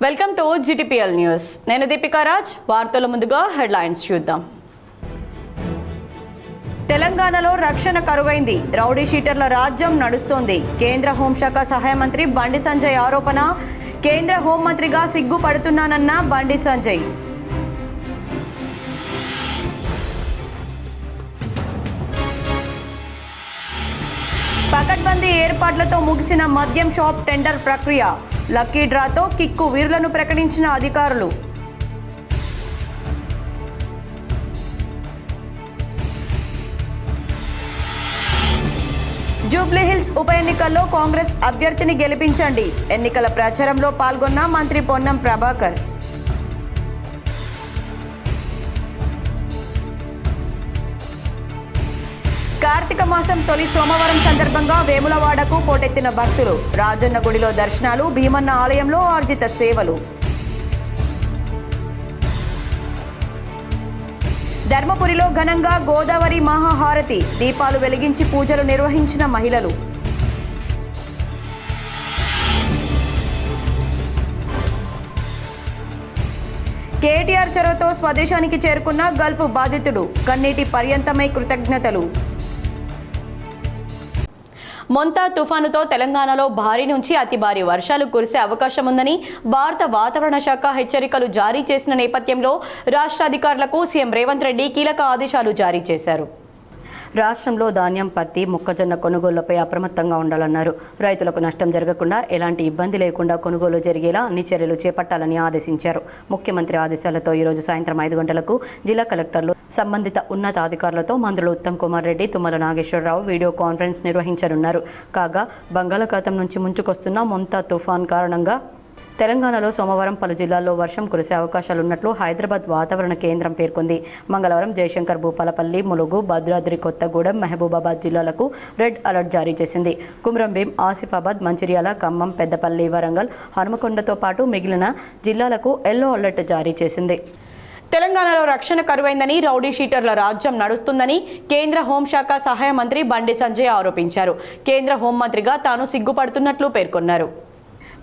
Welcome to GTPL news. నేను దీపికా రాజ్. వార్తల ముందుగా హెడ్లైన్స్ చూద్దాం. తెలంగాణలో రక్షణ కరువైంది. రౌడీ షీటర్ల రాజ్యం నడుస్తోంది. కేంద్ర హోంశాఖ సహాయ మంత్రి బండి సంజయ్ ఆరోపణ. కేంద్ర హోంమంత్రిగా సిగ్గుపడుతున్నానన్న బండి సంజయ్. పకడ్బందీ ఏర్పాట్లతో ముగిసిన మద్యం షాప్ టెండర్ ప్రక్రియ. లక్కీ డ్రాతో కిక్కు వీరులను ప్రకటించిన అధికారులు. జూబ్లీహిల్స్ ఉప ఎన్నికల్లో కాంగ్రెస్ అభ్యర్థిని గెలిపించండి. ఎన్నికల ప్రచారంలో పాల్గొన్న మంత్రి పొన్నం ప్రభాకర్. కార్తీక మాసం తొలి సోమవారం సందర్భంగా వేములవాడకు పోటెత్తిన భక్తులు. రాజన్న గుడిలో దర్శనాలు, భీమన్న ఆలయంలో ఆర్జిత సేవలు. ధర్మపురిలో ఘనంగా గోదావరి మహాహారతి. దీపాలు వెలిగించి పూజలు నిర్వహించిన మహిళలు. కేటీఆర్ చొరవతో స్వదేశానికి చేరుకున్న గల్ఫ్ బాధితుడు. కన్నీటి పర్యంతమై కృతజ్ఞతలు. మొంతా తుఫానుతో తెలంగాణలో భారీ నుంచి అతి భారీ వర్షాలు కురిసే అవకాశం ఉందని భారత వాతావరణ శాఖ హెచ్చరికలు జారీ చేసిన నేపథ్యంలో రాష్ట్ర అధికారులకు సీఎం రేవంత్ రెడ్డి కీలక ఆదేశాలు జారీ చేశారు. రాష్ట్రంలో ధాన్యం, పత్తి, మొక్కజొన్న కొనుగోళ్లపై అప్రమత్తంగా ఉండాలన్నారు. రైతులకు నష్టం జరగకుండా, ఎలాంటి ఇబ్బంది లేకుండా కొనుగోలు జరిగేలా అన్ని చర్యలు చేపట్టాలని ఆదేశించారు. ముఖ్యమంత్రి ఆదేశాలతో ఈరోజు సాయంత్రం 5 గంటలకు జిల్లా కలెక్టర్లు, సంబంధిత ఉన్నతాధికారులతో మంత్రులు ఉత్తమ్ కుమార్ రెడ్డి, తుమ్మల నాగేశ్వరరావు వీడియో కాన్ఫరెన్స్ నిర్వహించనున్నారు. కాగా బంగాళాఖాతం నుంచి ముంచుకొస్తున్న మొంతా తుఫాన్ కారణంగా తెలంగాణలో సోమవారం పలు జిల్లాల్లో వర్షం కురిసే అవకాశాలున్నట్లు హైదరాబాద్ వాతావరణ కేంద్రం పేర్కొంది. మంగళవారం జయశంకర్, భూపాలపల్లి, ములుగు, భద్రాద్రి కొత్తగూడెం, మహబూబాబాద్ జిల్లాలకు రెడ్ అలర్ట్ జారీ చేసింది. కుమ్రంభీం, ఆసిఫాబాద్, మంచిర్యాల, ఖమ్మం, పెద్దపల్లి, వరంగల్, హనుమకొండతో పాటు మిగిలిన జిల్లాలకు ఎల్లో అలర్ట్ జారీ చేసింది. తెలంగాణలో రక్షణ కరువైందని, రౌడీ షీటర్ల రాజ్యం నడుస్తుందని కేంద్ర హోంశాఖ సహాయ మంత్రి బండి సంజయ్ ఆరోపించారు. కేంద్ర హోంమంత్రిగా తాను సిగ్గుపడుతున్నట్లు పేర్కొన్నారు.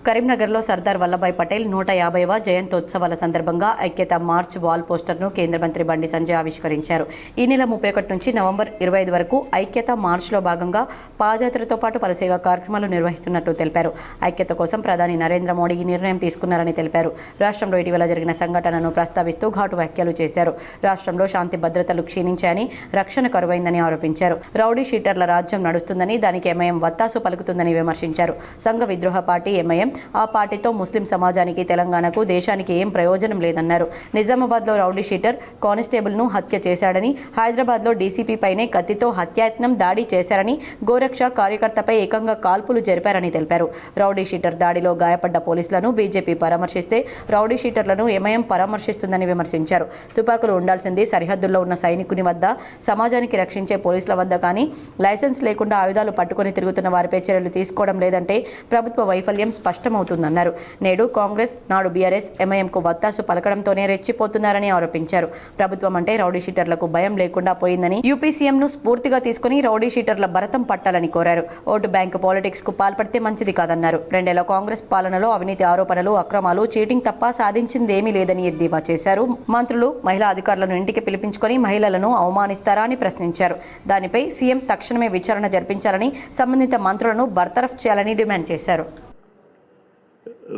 కరీంనగర్లో సర్దార్ వల్లభాయ్ పటేల్ 150వ జయంతోత్సవాల సందర్భంగా ఐక్యత మార్చ్ వాల్ పోస్టర్ను కేంద్ర మంత్రి బండి సంజయ్ ఆవిష్కరించారు. ఈ నెల 31 నుంచి నవంబర్ 25 వరకు ఐక్యత మార్చ్లో భాగంగా పాదయాత్రతో పాటు పలు సేవా కార్యక్రమాలు నిర్వహిస్తున్నట్లు తెలిపారు. ఐక్యత కోసం ప్రధాని నరేంద్ర మోడీ ఈ నిర్ణయం తీసుకున్నారని తెలిపారు. రాష్ట్రంలో ఇటీవల జరిగిన సంఘటనను ప్రస్తావిస్తూ ఘాటు వ్యాఖ్యలు చేశారు. రాష్ట్రంలో శాంతి భద్రతలు క్షీణించాయని, రక్షణ కరువైందని ఆరోపించారు. రౌడీ షీటర్ల రాజ్యం నడుస్తుందని, దానికి ఎంఐఎం వత్తాసు పలుకుతుందని విమర్శించారు. సంఘ విద్రోహ పార్టీ ఎంఐఎం, ఆ పార్టీతో ముస్లిం సమాజానికి, తెలంగాణకు, దేశానికి ఏం ప్రయోజనం లేదన్నారు. నిజామాబాద్లో రౌడీ షీటర్ కానిస్టేబుల్ను హత్య చేశాడని, హైదరాబాద్లో డీసీపీ పైనే కత్తితో హత్యాయత్నం దాడి చేశారని, గోరక్ష కార్యకర్తపై ఏకంగా కాల్పులు జరిపారని తెలిపారు. రౌడీ షీటర్ దాడిలో గాయపడ్డ పోలీసులను బీజేపీ పరామర్శిస్తే రౌడీ షీటర్లను ఎంఐఎం పరామర్శిస్తుందని విమర్శించారు. తుపాకులు ఉండాల్సింది సరిహద్దుల్లో ఉన్న సైనికుని వద్ద, సమాజానికి రక్షించే పోలీసుల వద్ద కానీ లైసెన్స్ లేకుండా ఆయుధాలు పట్టుకుని తిరుగుతున్న వారిపై చర్యలు తీసుకోవడం లేదంటే ప్రభుత్వ వైఫల్యం స్పష్టమవుతుందన్నారు. నేడు కాంగ్రెస్, నాడు బీఆర్ఎస్ ఎంఐఎంకు వత్తాసు పలకడంతోనే రెచ్చిపోతున్నారని ఆరోపించారు. ప్రభుత్వం అంటే రౌడీ షీటర్లకు భయం లేకుండా పోయిందని, యూపీ సీఎంను స్ఫూర్తిగా తీసుకుని రౌడీ షీటర్ల భరతం పట్టాలని కోరారు. ఓటు బ్యాంకు పాలిటిక్స్ కు పాల్పడితే మంచిది కాదన్నారు. 2 ఏళ్ల కాంగ్రెస్ పాలనలో అవినీతి ఆరోపణలు, అక్రమాలు, చీటింగ్ తప్ప సాధించిందేమీ లేదని ఎద్దేవా చేశారు. మంత్రులు, మహిళా అధికారులను ఇంటికి పిలిపించుకొని మహిళలను అవమానిస్తారా అని ప్రశ్నించారు. దానిపై సీఎం తక్షణమే విచారణ జరిపించాలని, సంబంధిత మంత్రులను బర్తరఫ్ చేయాలని డిమాండ్ చేశారు.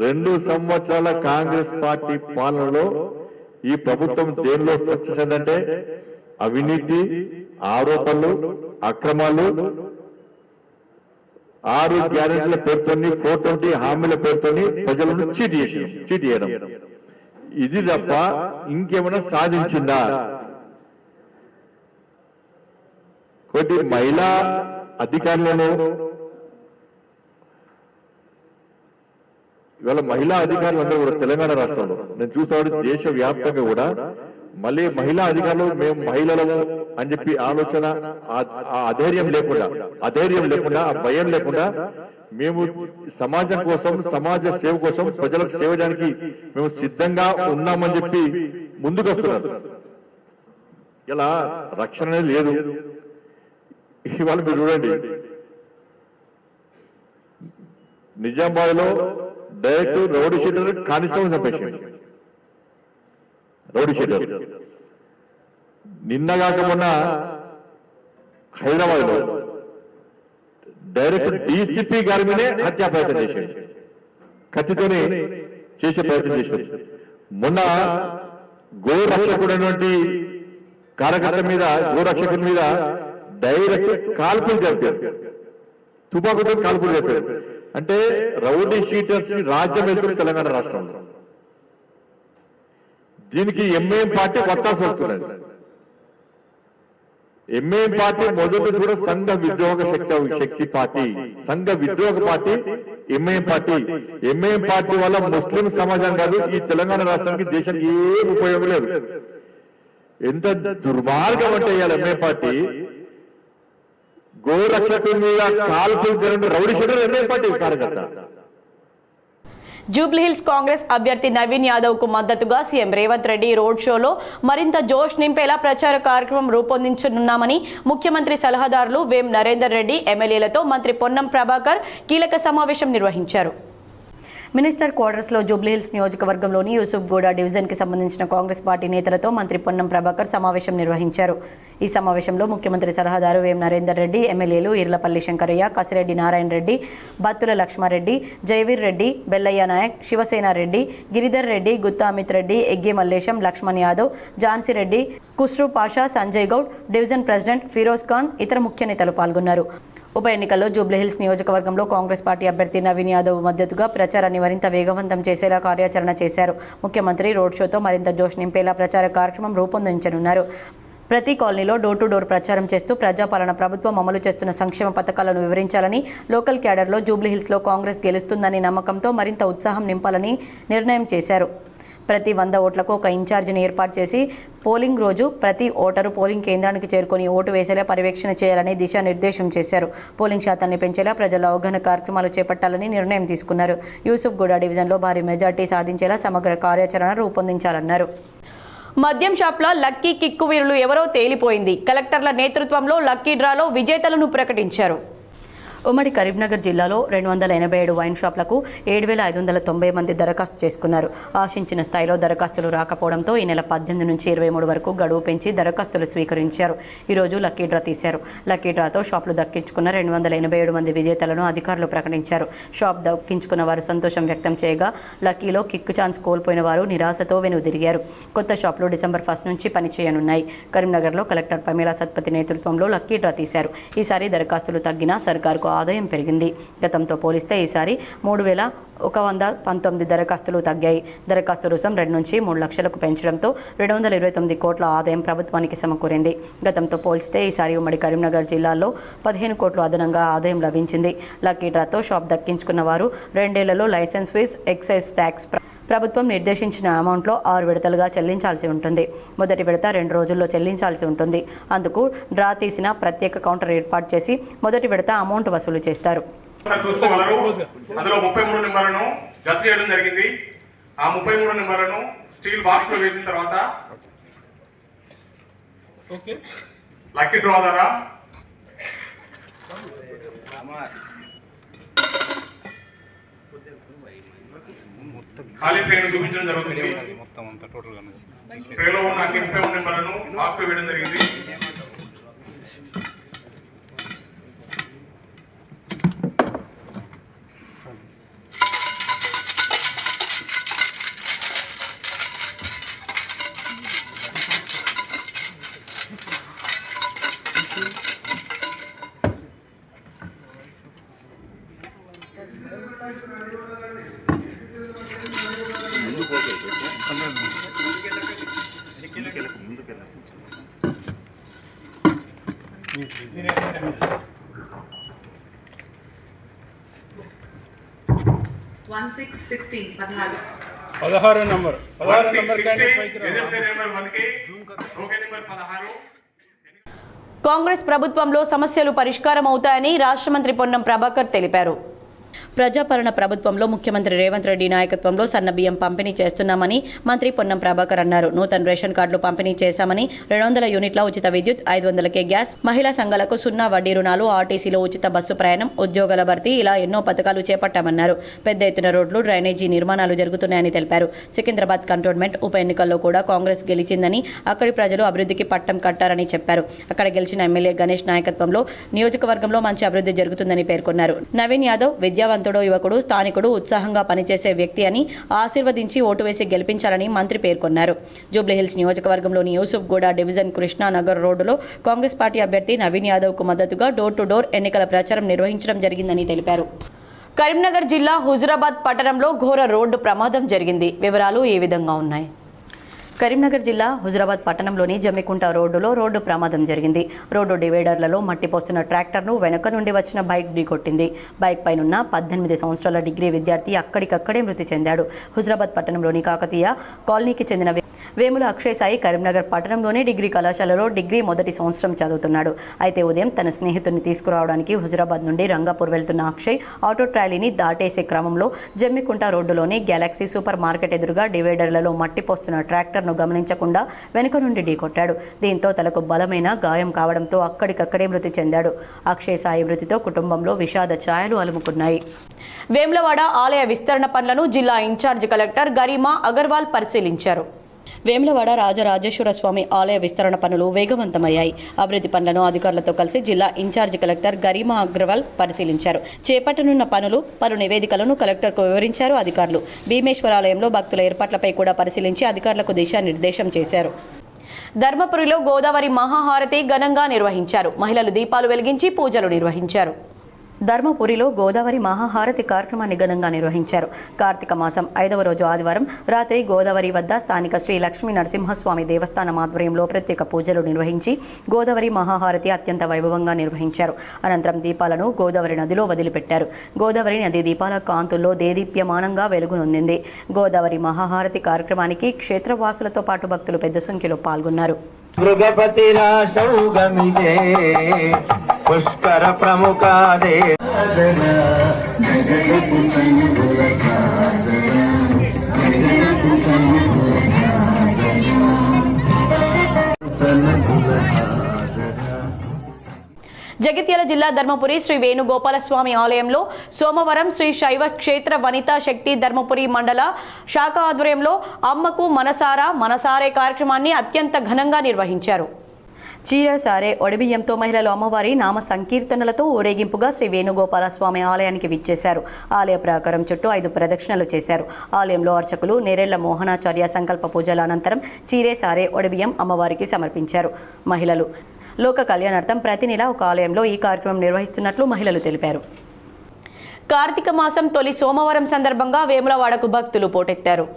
2 సంవత్సరాల కాంగ్రెస్ పార్టీ పాలనలో ఈ ప్రభుత్వం దేనిలో సక్సెస్ అయిందంటే అవినీతి, ఆరోపణలు, అక్రమాలు, 6 గ్యారెంటీల పేరుతోని, 420 హామీల పేరుతోని ప్రజలను చీట్ చేయడం. ఇది తప్ప ఇంకేమైనా సాధించిందా? కొద్ది మహిళా అధికారులను, ఇవాళ మహిళా అధికారులు అందరూ కూడా తెలంగాణ రాష్ట్రంలో నేను చూస్తాను, దేశవ్యాప్తంగా కూడా మళ్ళీ మహిళా అధికారులు మేము మహిళలము అని చెప్పి ఆలోచన, అధైర్యం లేకుండా, ఆ భయం లేకుండా మేము సమాజం కోసం, సమాజ సేవ కోసం, ప్రజలకు సేవ చేయడానికి మేము సిద్ధంగా ఉన్నామని చెప్పి ముందుకు వస్తున్నారు. ఇలా రక్షణ లేదు. ఇవాళ మీరు చూడండి, నిజామాబాద్లో డైరెక్ట్ రౌడీ షీటర్ కానిస్టేబుల్ చంపేసింది. రౌడీ షీటర్ నిన్నగాక మొన్న హైదరాబాద్ లో డైరెక్ట్ డీసీపీ గారి మీదే హత్యా ప్రయత్నం చేశాడు. కత్తితోనే చేసే ప్రయత్నం చేశాడు. మొన్న గోరక్షకుడైనటువంటి కార్యకర్త మీద గోరక్షకుడి మీద డైరెక్ట్ కాల్పులు జరిపారు. తుపాకుతో కాల్పులు జరిపారు. అంటే రౌడీ షీటర్స్ రాజ్యం వెళ్తుంది తెలంగాణ రాష్ట్రంలో. దీనికి ఎంఐఎం పార్టీ వత్తాసు వస్తున్నది. ఎంఐఎం పార్టీ మొదటి కూడా సంఘ విద్రోహ శక్తి పార్టీ, సంఘ విద్రోహ party MIM party. MIM party వల్ల ముస్లిం సమాజం కాదు, ఈ తెలంగాణ రాష్ట్రానికి దేశానికి ఏం ఉపయోగం లేదు. ఎంత దుర్మార్గం అంటే ఇవాళ ఎంఐఎం పార్టీ గోరక్షకుల మీద కాల్పులు జరిగిన రౌడీ షీటర్ ఎంఐఎం పార్టీ కార్యకర్త. జూబ్లీహిల్స్ కాంగ్రెస్ అభ్యర్థి నవీన్ యాదవ్ కు మద్దతుగా సీఎం రేవంత్ రెడ్డి రోడ్ షోలో మరింత జోష్ నింపేలా ప్రచార కార్యక్రమం రూపొందించనున్నామని ముఖ్యమంత్రి సలహాదారులు వేం నరేందర్ రెడ్డి ఎమ్మెల్యేలతో మంత్రి పొన్నం ప్రభాకర్ కీలక సమావేశం నిర్వహించారు. మినిస్టర్ క్వార్టర్స్లో జూబ్లీహిల్స్ నియోజకవర్గంలోని యూసుఫ్గూడ డివిజన్కి సంబంధించిన కాంగ్రెస్ పార్టీ నేతలతో మంత్రి పొన్నం ప్రభాకర్ సమావేశం నిర్వహించారు. ఈ సమావేశంలో ముఖ్యమంత్రి సలహాదారు వేం నరేందర్ రెడ్డి, ఎమ్మెల్యేలు ఈర్లపల్లి శంకరయ్య, కసిరెడ్డి నారాయణ రెడ్డి, బత్తుల లక్ష్మారెడ్డి, జయవీర్ రెడ్డి, బెల్లయ్య నాయక్, శివసేన రెడ్డి, గిరిధర్ రెడ్డి, గుత్తా అమిత్ రెడ్డి, ఎగ్గే మల్లేశం, లక్ష్మణ్ యాదవ్, ఝాన్సీ రెడ్డి, కుస్రు పాషా, సంజయ్ గౌడ్, డివిజన్ ప్రెసిడెంట్ ఫిరోజ్ ఖాన్, ఇతర ముఖ్య నేతలు పాల్గొన్నారు. ఉప ఎన్నికల్లో జూబ్లీహిల్స్ నియోజకవర్గంలో కాంగ్రెస్ పార్టీ అభ్యర్థి నవీన్ యాదవ్ మద్దతుగా ప్రచారాన్ని మరింత వేగవంతం చేసేలా కార్యాచరణ చేశారు. ముఖ్యమంత్రి రోడ్ షోతో మరింత జోష్ నింపేలా ప్రచార కార్యక్రమం రూపొందించనున్నారు. ప్రతి కాలనీలో డోర్ టు డోర్ ప్రచారం చేస్తూ ప్రజాపాలన ప్రభుత్వం అమలు చేస్తున్న సంక్షేమ పథకాలను వివరించాలని, లోకల్ క్యాడర్లో జూబ్లీహిల్స్లో కాంగ్రెస్ గెలుస్తుందనే నమ్మకంతో మరింత ఉత్సాహం నింపాలని నిర్ణయం చేశారు. ప్రతి 100 ఓట్లకు ఒక ఇన్ఛార్జిని ఏర్పాటు చేసి పోలింగ్ రోజు ప్రతి ఓటరు పోలింగ్ కేంద్రానికి చేరుకొని ఓటు వేసేలా పర్యవేక్షణ చేయాలని దిశానిర్దేశం చేశారు. పోలింగ్ శాతాన్ని పెంచేలా ప్రజల అవగాహన కార్యక్రమాలు చేపట్టాలని నిర్ణయం తీసుకున్నారు. యూసుఫ్గూడ డివిజన్లో భారీ మెజార్టీ సాధించేలా సమగ్ర కార్యాచరణ రూపొందించాలన్నారు. మద్యం షాప్ల లక్కీ కిక్కు వీరులు ఎవరో తేలిపోయింది. కలెక్టర్ల నేతృత్వంలో లక్కీ డ్రాలో విజేతలను ప్రకటించారు. ఉమ్మడి కరీంనగర్ జిల్లాలో 287 వైన్ షాప్లకు 7,590 మంది దరఖాస్తు చేసుకున్నారు. ఆశించిన స్థాయిలో దరఖాస్తులు రాకపోవడంతో ఈ నెల 18 నుంచి 23 వరకు గడువు పెంచి దరఖాస్తులు స్వీకరించారు. ఈరోజు లక్కీ డ్రా తీశారు. లక్కీ డ్రాతో షాపులు దక్కించుకున్న 287 మంది విజేతలను అధికారులు ప్రకటించారు. షాప్ దక్కించుకున్న వారు సంతోషం వ్యక్తం చేయగా, లక్కీలో కిక్ ఛాన్స్ కోల్పోయిన వారు నిరాశతో వెనుదిరిగారు. కొత్త షాపులు డిసెంబర్ 1 నుంచి పనిచేయనున్నాయి. కరీంనగర్లో కలెక్టర్ పమేలా సత్పతి నేతృత్వంలో లక్కీ డ్రా తీశారు. ఈసారి దరఖాస్తులు తగ్గినా సర్కారుకు ఆదాయం పెరిగింది. గతంతో పోలిస్తే ఈసారి 3,119 దరఖాస్తులు తగ్గాయి. దరఖాస్తు రుసుం 2 నుంచి 3 లక్షలకు పెంచడంతో 229 కోట్ల ఆదాయం ప్రభుత్వానికి సమకూరింది. గతంతో పోల్చితే ఈసారి ఉమ్మడి కరీంనగర్ జిల్లాలో 15 కోట్లు అదనంగా ఆదాయం లభించింది. లక్కీ డ్రాతో షాప్ దక్కించుకున్న వారు 2 ఏళ్లలో లైసెన్స్ ఫీజ్, ఎక్సైజ్ ట్యాక్స్ ప్రభుత్వం నిర్దేశించిన అమౌంట్లో 6 విడతలుగా చెల్లించాల్సి ఉంటుంది. మొదటి విడత 2 రోజుల్లో చెల్లించాల్సి ఉంటుంది. అందుకు డ్రా తీసిన ప్రత్యేక కౌంటర్ ఏర్పాటు చేసి మొదటి విడత అమౌంట్ వసూలు చేస్తారు. అందులో 33 నెంబర్లను జత చేయడం జరిగింది. ఆ 33 నెంబర్లను స్టీల్ బాక్స్ లో వేసిన తర్వాత లక్కీ డ్రా ద్వారా ఖాళీ ట్రైన్ చూపించడం జరుగుతుంది. ట్రైలో ఉన్న 33 నెంబర్లను బాక్స్ లో వేయడం జరిగింది. పదహారు నెంబర్ కాంగ్రెస్ ప్రభుత్వంలో సమస్యలు పరిష్కారం అవుతాయని రాష్ట్ర మంత్రి పొన్నం ప్రభాకర్ తెలిపారు. ప్రజాపాలన ప్రభుత్వంలో ముఖ్యమంత్రి రేవంత్ రెడ్డి నాయకత్వంలో సన్నబియ్యం పంపిణీ చేస్తున్నామని మంత్రి పొన్నం ప్రభాకర్ అన్నారు. నూతన రేషన్ కార్డులు పంపిణీ చేశామని, 200 యూనిట్ల ఉచిత విద్యుత్, 500కే గ్యాస్, మహిళా సంఘాలకు 0 వడ్డీ రుణాలు, ఆర్టీసీలో ఉచిత బస్సు ప్రయాణం, ఉద్యోగాల భర్తీ ఇలా ఎన్నో పథకాలు చేపట్టామన్నారు. పెద్ద ఎత్తున రోడ్లు, డ్రైనేజీ నిర్మాణాలు జరుగుతున్నాయని తెలిపారు. సికింద్రాబాద్ కంటోన్మెంట్ ఉప ఎన్నికల్లో కూడా కాంగ్రెస్ గెలిచిందని, అక్కడి ప్రజలు అభివృద్ధికి పట్టం కట్టారని చెప్పారు. అక్కడ గెలిచిన ఎమ్మెల్యే గణేష్ నాయకత్వంలో నియోజకవర్గంలో మంచి అభివృద్ధి జరుగుతుందని పేర్కొన్నారు. నవీన్ యాదవ్ విద్యావంతుడు, యువకుడు, స్థానికుడు, ఉత్సాహంగా పనిచేసే వ్యక్తి అని ఆశీర్వదించి ఓటు వేసి గెలిపించాలని మంత్రి పేర్కొన్నారు. జూబ్లీహిల్స్ నియోజకవర్గంలోని యూసుఫ్గూడ డివిజన్ కృష్ణానగర్ రోడ్డులో కాంగ్రెస్ పార్టీ అభ్యర్థి నవీన్ యాదవ్కు మద్దతుగా డోర్ టు డోర్ ఎన్నికల ప్రచారం నిర్వహించడం జరిగిందని తెలిపారు. కరీంనగర్ జిల్లా హుజురాబాద్ పట్టణంలో ఘోర రోడ్డు ప్రమాదం జరిగింది. వివరాలు ఈ విధంగా ఉన్నాయి. కరీంనగర్ జిల్లా హుజురాబాద్ పట్టణంలోని జమ్మికుంట రోడ్డులో రోడ్డు ప్రమాదం జరిగింది. రోడ్డు డివైడర్లలో మట్టి పోస్తున్న ట్రాక్టర్ను వెనుక నుండి వచ్చిన బైక్ ఢీకొట్టింది. బైక్ పైనున్న 18 సంవత్సరాల డిగ్రీ విద్యార్థి అక్కడికక్కడే మృతి చెందాడు. హుజురాబాద్ పట్టణంలోని కాకతీయ కాలనీకి చెందిన వేముల అక్షయ్ సాయి కరీంనగర్ పట్టణంలోని డిగ్రీ కళాశాలలో డిగ్రీ మొదటి సంవత్సరం చదువుతున్నాడు. అయితే ఉదయం తన స్నేహితుడిని తీసుకురావడానికి హుజురాబాద్ నుండి రంగాపూర్ వెళ్తున్న అక్షయ్ ఆటో ట్రాలీని దాటేసే క్రమంలో జమ్మికుంట రోడ్డులోని గ్యాలక్సీ సూపర్ మార్కెట్ ఎదురుగా డివైడర్లలో మట్టి పోస్తున్న ట్రాక్టర్ గమనించకుండా వెనుక నుండి ఢీకొట్టాడు. దీంతో తలకు బలమైన గాయం కావడంతో అక్కడికక్కడే మృతి చెందాడు. అక్షయ్ సాయి మృతితో కుటుంబంలో విషాద ఛాయలు అలుముకున్నాయి. వేములవాడ ఆలయ విస్తరణ పనులను జిల్లా ఇన్ఛార్జ్ కలెక్టర్ గరిమా అగర్వాల్ పరిశీలించారు. వేములవాడ రాజరాజేశ్వర స్వామి ఆలయ విస్తరణ పనులు వేగవంతమయ్యాయి. అభివృద్ధి పనులను అధికారులతో కలిసి జిల్లా ఇన్ఛార్జ్ కలెక్టర్ గరిమా అగ్రవాల్ పరిశీలించారు. చేపట్టనున్న పలు నివేదికలను కలెక్టర్కు వివరించారు అధికారులు. భీమేశ్వరాలయంలో భక్తుల ఏర్పాట్లపై కూడా పరిశీలించి అధికారులకు దిశానిర్దేశం చేశారు. ధర్మపురిలో గోదావరి మహాహారతి ఘనంగా నిర్వహించారు. మహిళలు దీపాలు వెలిగించి పూజలు నిర్వహించారు. ధర్మపురిలో గోదావరి మహాహారతి కార్యక్రమాన్ని ఘనంగా నిర్వహించారు. కార్తీక మాసం 5వ రోజు ఆదివారం రాత్రి గోదావరి వద్ద స్థానిక శ్రీ లక్ష్మీ నరసింహస్వామి దేవస్థానం ఆధ్వర్యంలో ప్రత్యేక పూజలు నిర్వహించి గోదావరి మహాహారతి అత్యంత వైభవంగా నిర్వహించారు. అనంతరం దీపాలను గోదావరి నదిలో వదిలిపెట్టారు. గోదావరి నది దీపాల కాంతుల్లో దేదీప్యమానంగా వెలుగునొందింది. గోదావరి మహాహారతి కార్యక్రమానికి క్షేత్రవాసులతో పాటు భక్తులు పెద్ద సంఖ్యలో పాల్గొన్నారు. మృగపతిరాశౌగమిదే పుష్కర ప్రముఖాదే జగిత్యాల జిల్లా ధర్మపురి శ్రీ వేణుగోపాలస్వామి ఆలయంలో సోమవారం శ్రీ శైవ క్షేత్ర వనితా శక్తి ధర్మపురి మండల శాఖ ఆధ్వర్యంలో అమ్మకు మనసారే కార్యక్రమాన్ని అత్యంత ఘనంగా నిర్వహించారు. చీర సారే ఒడిబియ్యంతో మహిళలు అమ్మవారి నామ సంకీర్తనలతో ఊరేగింపుగా శ్రీ వేణుగోపాలస్వామి ఆలయానికి విచ్చేశారు. ఆలయ ప్రాకారం చుట్టూ 5 ప్రదక్షిణలు చేశారు. ఆలయంలో అర్చకులు నేరెళ్ల మోహనాచార్య సంకల్ప పూజల అనంతరం చీరే సారే ఒడిబియ్యం అమ్మవారికి సమర్పించారు. మహిళలు లోక కళ్యాణార్థం ప్రతి నెల ఒక ఆలయంలో ఈ కార్యక్రమం నిర్వహిస్తున్నట్లు మహిళలు తెలిపారు. కార్తీక మాసం తొలి సోమవారం సందర్భంగా వేములవాడకు భక్తులు పోటెత్తారు.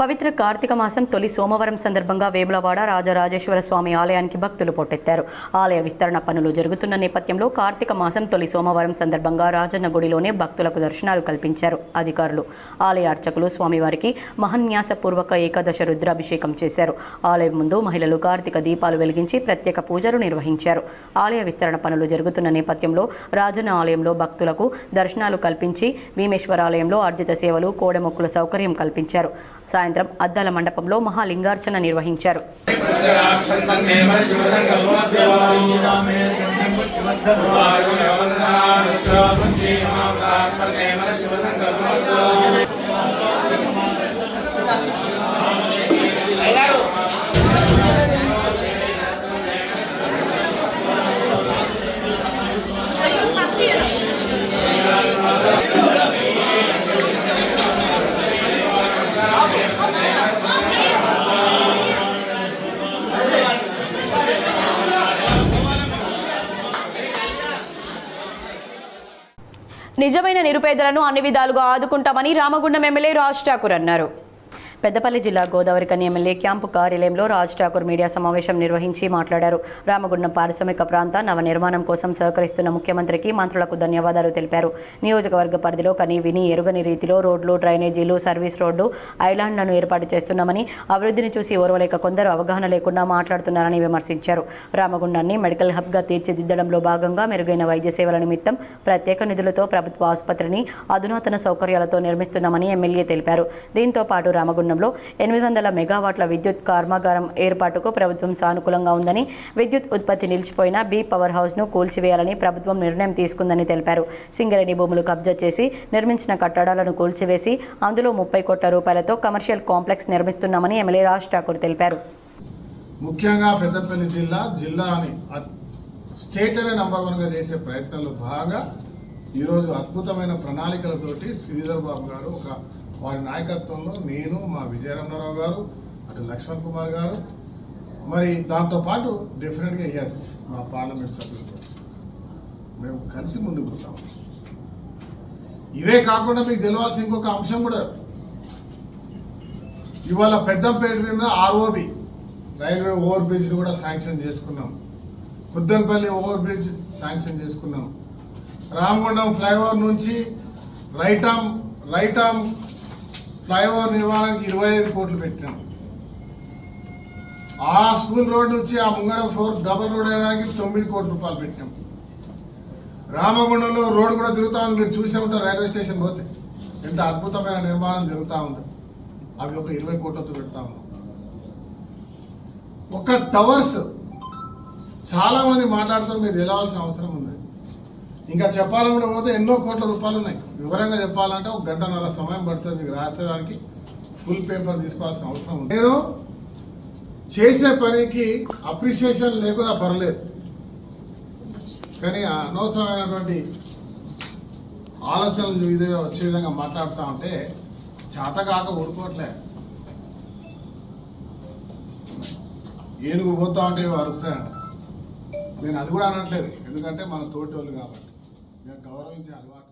పవిత్ర కార్తీక మాసం తొలి సోమవారం సందర్భంగా వేములవాడ రాజరాజేశ్వర స్వామి ఆలయానికి భక్తులు పోటెత్తారు. ఆలయ విస్తరణ పనులు జరుగుతున్న నేపథ్యంలో కార్తీక మాసం తొలి సోమవారం సందర్భంగా రాజన్న గుడిలోనే భక్తులకు దర్శనాలు కల్పించారు అధికారులు. ఆలయ అర్చకులు స్వామివారికి మహన్యాసపూర్వక ఏకాదశ రుద్రాభిషేకం చేశారు. ఆలయం ముందు మహిళలు కార్తీక దీపాలు వెలిగించి ప్రత్యేక పూజలు నిర్వహించారు. ఆలయ విస్తరణ పనులు జరుగుతున్న నేపథ్యంలో రాజన్న ఆలయంలో భక్తులకు దర్శనాలు కల్పించి భీమేశ్వరాలయంలో ఆర్జిత సేవలు కోడెమొక్కుల సౌకర్యం కల్పించారు. సాయంత్రం అద్దాల మండపంలో మహాలింగార్చన నిర్వహించారు. నిజమైన నిరుపేదలను అన్ని విధాలుగా ఆదుకుంటామని రామగుండం ఎమ్మెల్యే రాజ్ ఠాకూర్ అన్నారు. పెద్దపల్లి జిల్లా గోదావరిఖని ఎమ్మెల్యే క్యాంపు కార్యాలయంలో రాజ్ ఠాకూర్ మీడియా సమావేశం నిర్వహించి మాట్లాడారు. రామగుండం పారిశ్రామిక ప్రాంత నవ నిర్మాణం కోసం సహకరిస్తున్న ముఖ్యమంత్రికి మంత్రులకు ధన్యవాదాలు తెలిపారు. నియోజకవర్గ పరిధిలో కని విని ఎరుగని రీతిలో రోడ్లు, డ్రైనేజీలు, సర్వీస్ రోడ్డు, ఐలాండ్లను ఏర్పాటు చేస్తున్నామని, అభివృద్ధిని చూసి ఓర్వలేక కొందరు అవగాహన లేకుండా మాట్లాడుతున్నారని విమర్శించారు. రామగుండాన్ని మెడికల్ హబ్గా తీర్చిదిద్దడంలో భాగంగా మెరుగైన వైద్య సేవల నిమిత్తం ప్రత్యేక నిధులతో ప్రభుత్వ ఆసుపత్రిని అధునాతన సౌకర్యాలతో నిర్మిస్తున్నామని ఎమ్మెల్యే తెలిపారు. దీంతో పాటు రామగుండంలో 800 మెగావాట్ల విద్యుత్ కర్మాగారం ఏర్పాటుకు ప్రభుత్వం సానుకూలంగా ఉందని, విద్యుత్ ఉత్పత్తి నిలిచిపోయిన బీ పవర్ హౌస్ను కూల్చివేయాలని ప్రభుత్వం నిర్ణయం తీసుకుందని తెలిపారు. సింగరేణి భూములు కబ్జా చేసి నిర్మించిన కట్టడాలను కూల్చివేసి అందులో 30 కోట్ల రూపాయలతో కమర్షియల్ కాంప్లెక్స్ నిర్మిస్తున్నామని ఎమ్మెల్యే రాజ్ ఠాకూర్ తెలిపారు. ముఖ్యంగా పెద్దపల్లి జిల్లాని స్టేట్ అనే నంబర్ 1గా చేసే ప్రయత్నంలో భాగంగా ఈరోజు అద్భుతమైన ప్రణాళికలతోటి శ్రీధర్ బాబు గారు వారి నాయకత్వంలో నేను, మా విజయరమణారావు గారు, అటు లక్ష్మణ్ కుమార్ గారు, మరి దాంతోపాటు డెఫినెట్గా మా పార్లమెంట్ సభ్యులతో మేము కలిసి ముందుకు పోతాం. ఇవే కాకుండా మీకు తెలవాల్సిన ఇంకొక అంశం కూడా, ఇవాళ పెద్దంపేట మీద ఆర్ఓబి రైల్వే ఓవర్ బ్రిడ్జ్ కూడా శాంక్షన్ చేసుకున్నాం. కుద్దన్పల్లి ఓవర్ బ్రిడ్జ్ శాంక్షన్ చేసుకున్నాం. రామగుండం ఫ్లైఓవర్ నుంచి రైట్ ఆర్మ్ ఫ్లైఓవర్ నిర్మాణానికి 25 కోట్లు పెట్టాం. ఆ స్కూల్ రోడ్ నుంచి ఆ ముంగడం 4 డబల్ రోడ్ వేయడానికి 9 కోట్ల రూపాయలు పెట్టాం. రామగుండంలో రోడ్ కూడా తిరుగుతూ ఉంది, మీరు చూసే ఉంటారు. రైల్వే స్టేషన్ పోతే ఎంత అద్భుతమైన నిర్మాణం జరుగుతూ ఉంది. అవి ఒక 20 కోట్లతో పెడతా ఉన్నాం. ఒక టవర్స్ చాలా మంది మాట్లాడుతూ మీరు తెలవాల్సిన అవసరం ఉంది. ఇంకా చెప్పాలని పోతే ఎన్నో కోట్ల రూపాయలు ఉన్నాయి. వివరంగా చెప్పాలంటే 1 గంటన్నర సమయం పడుతుంది మీకు రాసేయడానికి. ఫుల్ పేపర్ తీసుకోవాల్సిన అవసరం ఉంది. నేను చేసే పనికి అప్రిషియేషన్ లేకుండా పర్లేదు, కానీ అనవసరమైనటువంటి ఆలోచనలు ఇదే వచ్చే విధంగా మాట్లాడుతూ ఉంటే చేతగాక ఊరుకోవట్లే. ఏనుగు పోతా ఉంటే అరుస్తాయంట. నేను అది కూడా అనట్లేదు, ఎందుకంటే మన తోటి వాళ్ళు కాబట్టి నేను గౌరవించే అలవాటు.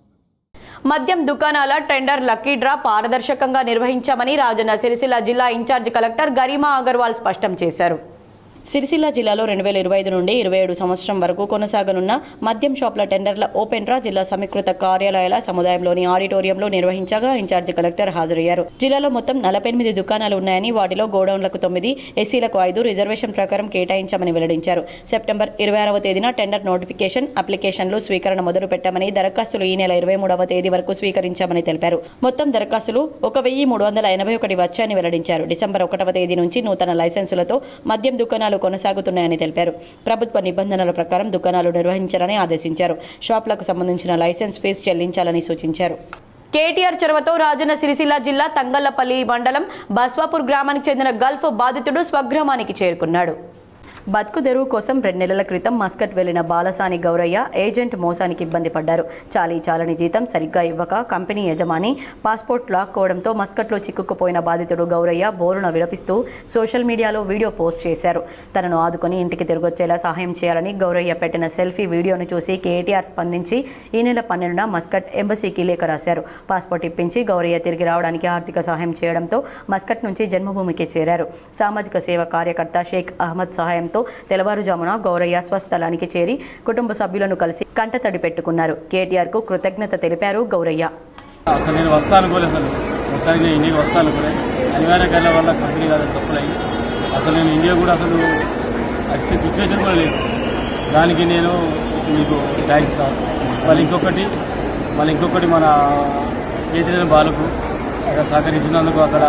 మద్యం దుకాణాల టెండర్ లక్కీ డ్రా పారదర్శకంగా నిర్వహించామని రాజన్న సిరిసిల్ల జిల్లా ఇన్ఛార్జి కలెక్టర్ గరిమా అగర్వాల్ స్పష్టం చేశారు. సిరిసిల్ల జిల్లాలో 2025 నుండి 27 సంవత్సరం వరకు కొనసాగనున్న మద్యం షాపుల టెండర్ల ఓపెన్ డ్రా జిల్లా సమీకృత కార్యాలయాల సముదాయంలోని ఆడిటోరియంలో నిర్వహించగా ఇన్ఛార్జి కలెక్టర్ హాజరయ్యారు. జిల్లాలో మొత్తం 48 దుకాణాలు ఉన్నాయని, వాటిలో గోడౌన్లకు 9, ఎస్సీలకు 5 రిజర్వేషన్ ప్రకారం కేటాయించామని వెల్లడించారు. సెప్టెంబర్ 26వ తేదీన టెండర్ నోటిఫికేషన్, అప్లికేషన్లు స్వీకరణ మొదలు పెట్టామని, దరఖాస్తులు ఈ నెల 23వ తేదీ వరకు స్వీకరించామని తెలిపారు. మొత్తం దరఖాస్తులు 1381 వచ్చాయని వెల్లడించారు. డిసెంబర్ 1వ తేదీ నుంచి నూతన లైసెన్సులతో మద్యం దుకాణాలు కొనసాగుతున్నాయని తెలిపారు. ప్రభుత్వ నిబంధనల ప్రకారం దుకాణాలు నిర్వహించాలని ఆదేశించారు. షాపులకు సంబంధించిన లైసెన్స్ ఫీజు చెల్లించాలని సూచించారు. కేటీఆర్ చొరవతో రాజన్న సిరిసిల్ల జిల్లా తంగళ్లపల్లి మండలం బస్వాపూర్ గ్రామానికి చెందిన గల్ఫ్ బాధితుడు స్వగ్రామానికి చేరుకున్నాడు. బతుకు తెరువు కోసం 2 నెలల క్రితం మస్కట్ వెళ్లిన బాలసాని గౌరయ్య ఏజెంట్ మోసానికి ఇబ్బంది పడ్డారు. చాలని జీతం సరిగ్గా ఇవ్వక కంపెనీ యజమాని పాస్పోర్ట్ లాక్కోవడంతో మస్కట్లో చిక్కుకుపోయిన బాధితుడు గౌరయ్య బోరున విలపిస్తూ సోషల్ మీడియాలో వీడియో పోస్ట్ చేశారు. తనను ఆదుకొని ఇంటికి తిరిగొచ్చేలా సహాయం చేయాలని గౌరయ్య పెట్టిన సెల్ఫీ వీడియోను చూసి కేటీఆర్ స్పందించి ఈ నెల 12న మస్కట్ ఎంబసీకి లేఖ రాశారు. పాస్పోర్ట్ ఇప్పించి గౌరయ్య తిరిగి రావడానికి ఆర్థిక సహాయం చేయడంతో మస్కట్ నుంచి జన్మభూమికి చేరారు. సామాజిక సేవ కార్యకర్త షేక్ అహ్మద్ సహాయంతో తెల్లవారుజామున గౌరయ్య స్వస్థలానికి చేరి కుటుంబ సభ్యులను కలిసి కంటతడి పెట్టుకున్నారు. కేటీఆర్ కు కృతజ్ఞత తెలిపారు గౌరయ్య. అసలు నేను వస్తాను కూడా అసలు మొత్తానికి ఇండియాకి వస్తాను కూడా అనివార్య కారణాల వల్ల కంపెనీ కాదు సప్లై అసలు నేను ఇండియా కూడా అసలు వచ్చే సిచ్యువేషన్ కూడా లేదు. దానికి నేను మీకు థ్యాంక్స్ సార్. మళ్ళీ ఇంకొకటి మన కేటీఆర్ బాలకు అక్కడ సహకరించినందుకు అక్కడ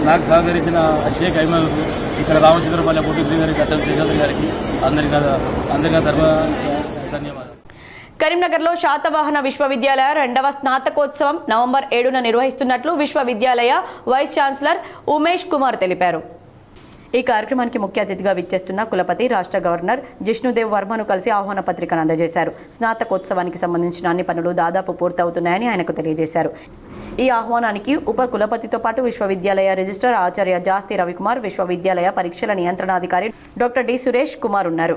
నాకు సహకరించిన షేక్ అహ్మద్, ఇక్కడ రామచంద్రపల్లి పొట్టిశ్రీ గారికి, అటల్ శ్రీచంద్ర గారికి అందరికీ ధన్యవాదాలు. కరీంనగర్లో శాతవాహన విశ్వవిద్యాలయ 2వ స్నాతకోత్సవం నవంబర్ 7న నిర్వహిస్తున్నట్లు విశ్వవిద్యాలయ వైస్ ఛాన్సలర్ ఉమేష్ కుమార్ తెలిపారు. ఈ కార్యక్రమానికి ముఖ్య అతిథిగా విచ్చేస్తున్న కులపతి రాష్ట్ర గవర్నర్ జిష్ణుదేవ్ వర్మను కలిసి ఆహ్వాన పత్రికను అందజేశారు. స్నాతకోత్సవానికి సంబంధించిన అన్ని పనులు దాదాపు పూర్తవుతున్నాయని ఆయనకు తెలియజేశారు. ఈ ఆహ్వానానికి ఉప కులపతితో పాటు విశ్వవిద్యాలయ రిజిస్ట్రార్ ఆచార్య జాస్తి రవికుమార్, విశ్వవిద్యాలయ పరీక్షల నియంత్రణాధికారి డాక్టర్ డి సురేష్ కుమార్ ఉన్నారు.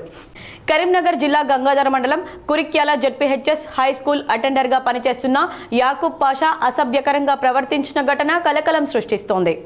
కరీంనగర్ జిల్లా గంగాధర మండలం కురిక్యాల జెడ్పీహెచ్ఎస్ హై స్కూల్ అటెండర్గా పనిచేస్తున్న యాకూబ్ పాషా అసభ్యకరంగా ప్రవర్తించిన ఘటన కలకలం సృష్టిస్తోంది.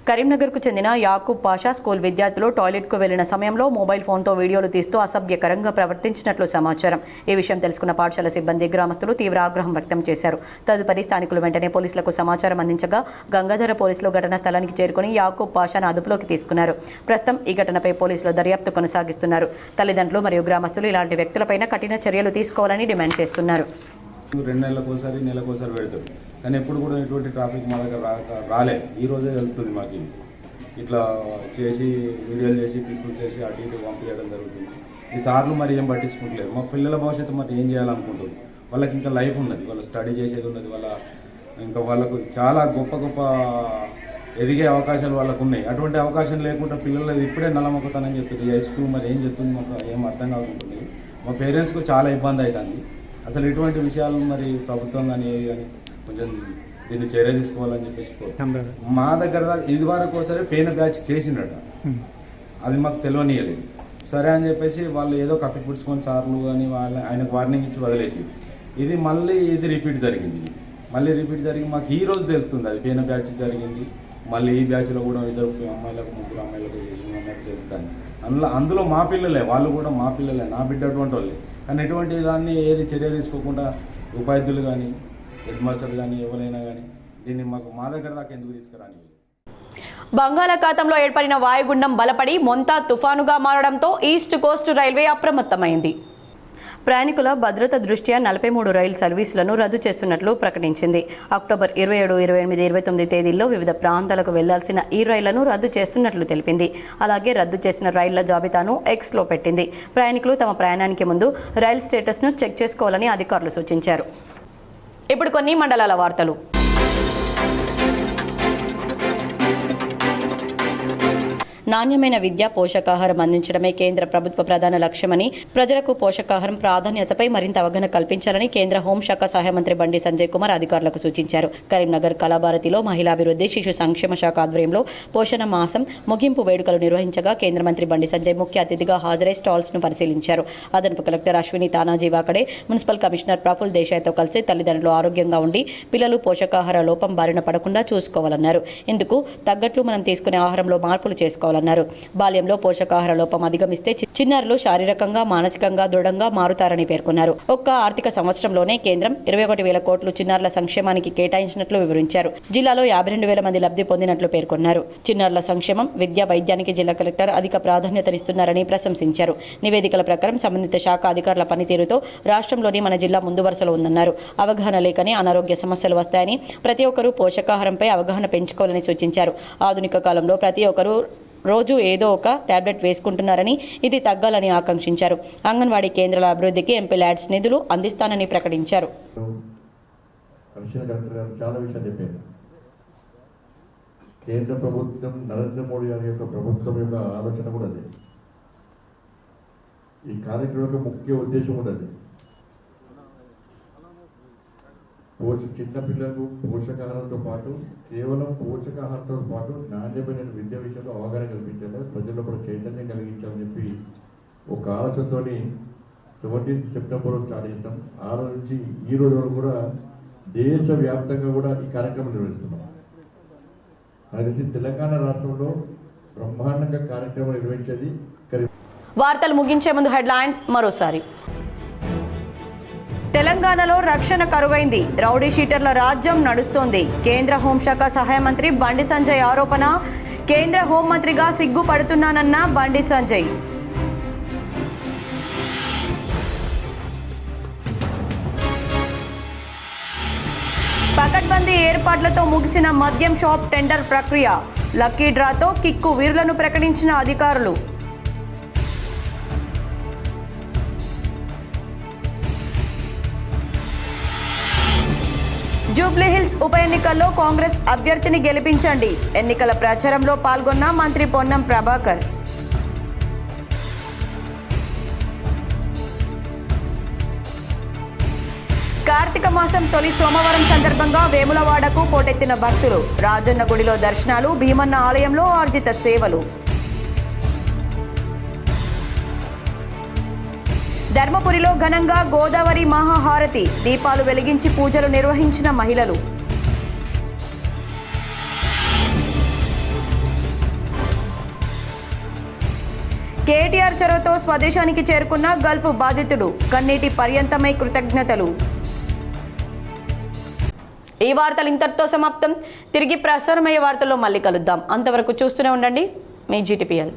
కరీంనగర్కు చెందిన యాకూబ్ పాషా స్కూల్ విద్యార్థులు టాయిలెట్కు వెళ్లిన సమయంలో మొబైల్ ఫోన్తో వీడియోలు తీస్తూ అసభ్యకరంగా ప్రవర్తించినట్లు సమాచారం. ఈ విషయం తెలుసుకున్న పాఠశాల సిబ్బంది, గ్రామస్తులు తీవ్ర ఆగ్రహం వ్యక్తం చేశారు. తదుపరి స్థానికులు వెంటనే పోలీసులకు సమాచారం అందించగా గంగాధర పోలీసులు ఘటనా స్థలానికి చేరుకుని యాకూబ్ పాషాను అదుపులోకి తీసుకున్నారు. ప్రస్తుతం ఈ ఘటనపై పోలీసులు దర్యాప్తు కొనసాగిస్తున్నారు. తల్లిదండ్రులు మరియు గ్రామస్తులు ఇలాంటి వ్యక్తులపైన కఠిన చర్యలు తీసుకోవాలని డిమాండ్ చేస్తున్నారు. 2 నెలలకోసారి నెలకోసారి పెడతారు, కానీ ఎప్పుడు కూడా ఎటువంటి ట్రాఫిక్ మా దగ్గర రాలే. ఈ రోజే వెళ్తుంది మాకు ఇది. ఇట్లా చేసి వీడియోలు చేసి క్లిప్పులు చేసి అటు ఇటు పంపించడం జరుగుతుంది. ఈ సార్లు మరి ఏం పట్టించుకుంటలేదు. మా పిల్లల భవిష్యత్తు మరి ఏం చేయాలనుకుంటుంది. వాళ్ళకి ఇంకా లైఫ్ ఉన్నది, వాళ్ళు స్టడీ చేసేది ఉన్నది, ఇంకా వాళ్ళకు చాలా గొప్ప గొప్ప ఎదిగే అవకాశాలు వాళ్ళకు ఉన్నాయి. అటువంటి అవకాశం లేకుండా పిల్లలు ఇప్పుడే నల్లమొక్కుతానని చెప్తుంది. హై స్కూల్ మరి ఏం చెప్తుంది మాకు ఏం అర్థం కాకుంటుంది. మా పేరెంట్స్కు చాలా ఇబ్బంది అవుతుంది. అసలు ఇటువంటి విషయాలు మరి ప్రభుత్వం కానీ కొంచెం దీన్ని చర్య తీసుకోవాలని చెప్పేసి మా దగ్గర ఇది వరకు ఒకసారి పెయిన్ బ్యాచ్ చేసిండట, అది మాకు తెలియనియలేదు. సరే అని చెప్పేసి వాళ్ళు ఏదో కప్పి పుడుచుకొని సార్లు కానీ ఆయనకు వార్నింగ్ ఇచ్చి వదిలేసి ఇది రిపీట్ జరిగింది. జరిగి మాకు ఈ రోజు తెలుస్తుంది అది పెయిన్ బ్యాచ్ జరిగింది. మళ్ళీ ఈ బ్యాచ్లో కూడా 2 అమ్మాయిలకు 3 అమ్మాయిలకు చేసింది అన్నట్టు తెలుస్తుంది. అందులో మా పిల్లలే, వాళ్ళు కూడా మా పిల్లలే, నా బిడ్డ అటువంటి వాళ్ళే. కానీ ఎటువంటి దాన్ని ఏది చర్య తీసుకోకుండా ఉపాధ్యులు కానీ హెడ్ మాస్టర్ కానీ ఎవరైనా కానీ దీన్ని మా దగ్గర దాకా ఎందుకు తీసుకురాని. బంగాళాఖాతంలో ఏర్పడిన వాయుగుండం బలపడి మొంతా తుఫానుగా మారడంతో ఈస్ట్ కోస్ట్ రైల్వే అప్రమత్తమైంది. ప్రయాణికుల భద్రత దృష్ట్యా 43 రైలు సర్వీసులను రద్దు చేస్తున్నట్లు ప్రకటించింది. అక్టోబర్ 27, 28, 29 తేదీల్లో వివిధ ప్రాంతాలకు వెళ్లాల్సిన ఈ రైళ్లను రద్దు చేస్తున్నట్లు తెలిపింది. అలాగే రద్దు చేసిన రైళ్ల జాబితాను ఎక్స్లో పెట్టింది. ప్రయాణికులు తమ ప్రయాణానికి ముందు రైలు స్టేటస్ను చెక్ చేసుకోవాలని అధికారులు సూచించారు. ఇప్పుడు కొన్ని మండలాల వార్తలు. నాణ్యమైన విద్య, పోషకాహారం అందించడమే కేంద్ర ప్రభుత్వ ప్రధాన లక్ష్యమని, ప్రజలకు పోషకాహారం ప్రాధాన్యతపై మరింత అవగాహన కల్పించాలని కేంద్ర హోంశాఖ సహాయ మంత్రి బండి సంజయ్ కుమార్ అధికారులకు సూచించారు. కరీంనగర్ కళాభారతిలో మహిళాభివృద్ధి, శిశు సంక్షేమ శాఖ ఆధ్వర్యంలో పోషణ మాసం ముగింపు వేడుకలు నిర్వహించగా కేంద్ర మంత్రి బండి సంజయ్ ముఖ్య అతిథిగా హాజరై స్టాల్స్ను పరిశీలించారు. అదనపు collector Ashwini Tanaji Wakade, municipal commissioner Praful దేశాయ్తో కలిసి తల్లిదండ్రులు ఆరోగ్యంగా ఉండి పిల్లలు పోషకాహార లోపం బారిన పడకుండా చూసుకోవాలన్నారు. ఇందుకు తగ్గట్లు మనం తీసుకునే ఆహారంలో మార్పులు చేసుకోవాలి. బాల్యంలో పోషకాహార లోపం అధిగమిస్తే చిన్నారులు శారీరకంగా, మానసికంగా దృఢంగా మారుతారని పేర్కొన్నారు. ఒక్క ఆర్థిక సంవత్సరంలోనే కేంద్రం 21,000 కోట్లు చిన్నారుల సంక్షేమానికి కేటాయించినట్లు వివరించారు. జిల్లాలో 52,000 మంది లబ్ధి పొందినట్లు పేర్కొన్నారు. చిన్నారుల సంక్షేమం, విద్య, వైద్యానికి జిల్లా కలెక్టర్ అధిక ప్రాధాన్యతనిస్తున్నారని ప్రశంసించారు. నివేదికల ప్రకారం సంబంధిత శాఖ అధికారుల పనితీరుతో రాష్ట్రంలోని మన జిల్లా ముందు వరుసలో ఉందన్నారు. అవగాహన లేకనే అనారోగ్య సమస్యలు వస్తాయని, ప్రతి ఒక్కరూ పోషకాహారంపై అవగాహన పెంచుకోవాలని సూచించారు. ఆధునిక కాలంలో ప్రతి ఒక్కరూ రోజు ఏదో ఒక టాబ్లెట్ వేసుకుంటున్నారని, ఇది తగ్గాలని ఆకాంక్షించారు. అంగన్వాడీ కేంద్రాల అభివృద్ధికి ఎంపీ ల్యాడ్స్ నిధులు అందిస్తానని ప్రకటించారు. చాలా విషయాలు చెప్పారు. కేంద్ర ప్రభుత్వం, నరేంద్ర మోడీ గారి యొక్క ప్రభుత్వం యొక్క ఆలోచన కూడా అదే. ఈ కార్యక్రమం యొక్క ముఖ్య ఉద్దేశం కూడా అదే. చిన్నపిల్లలకు పోషకాహారంతో పాటు, కేవలం పోషకాహారంతో పాటు నాణ్యమైన విద్య విషయంలో అవగాహన కల్పించాలి, ప్రజల్లో కూడా చైతన్యం కలిగించాలని చెప్పి ఒక ఆలోచనతో 17 సెప్టెంబర్ స్టార్ట్ చేసినాం. ఆ రోజు నుంచి ఈ రోజు వరకు కూడా దేశవ్యాప్తంగా కూడా ఈ కార్యక్రమం నిర్వహిస్తున్నాం. నాకు తెలిసి తెలంగాణ రాష్ట్రంలో బ్రహ్మాండంగా కార్యక్రమం నిర్వహించేది. వార్తలు ముగించే ముందు హెడ్లైన్స్ మరోసారి. తెలంగాణలో రక్షణ కరువైంది, రౌడీ షీటర్ల రాజ్యం నడుస్తోంది. కేంద్ర హోంశాఖ సహాయ మంత్రి బండి సంజయ్ ఆరోపణ. కేంద్ర హోంమంత్రిగా సిగ్గుపడుతున్నానన్న బండి సంజయ్. పకడ్బందీ ఏర్పాట్లతో ముగిసిన మద్యం షాప్ టెండర్ ప్రక్రియ. లక్కీ డ్రాతో కిక్కు వీరులను ప్రకటించిన అధికారులు. జూబ్లీహిల్స్ ఉప ఎన్నికల్లో కాంగ్రెస్ అభ్యర్థిని గెలిపించండి. ఎన్నికల ప్రచారంలో పాల్గొన్న మంత్రి పొన్నం ప్రభాకర్. కార్తీక మాసం తొలి సోమవారం సందర్భంగా వేములవాడకు పోటెత్తిన భక్తులు. రాజన్న గుడిలో దర్శనాలు, భీమన్న ఆలయంలో ఆర్జిత సేవలు. ధర్మపురిలో ఘనంగా గోదావరి మహాహారతి, దీపాలు వెలిగించి పూజలు నిర్వహించిన మహిళలు. కేటీఆర్ చొరవతో స్వదేశానికి చేరుకున్న గల్ఫ్ బాధితుడు, కన్నీటి పర్యంతమై కృతజ్ఞతలు. ఈ వార్తలు ఇంతటితో సమాప్తం. తిరిగి ప్రసారమయ్యే వార్తల్లో మళ్ళీ కలుద్దాం. అంతవరకు చూస్తూనే ఉండండి మీ GTPL.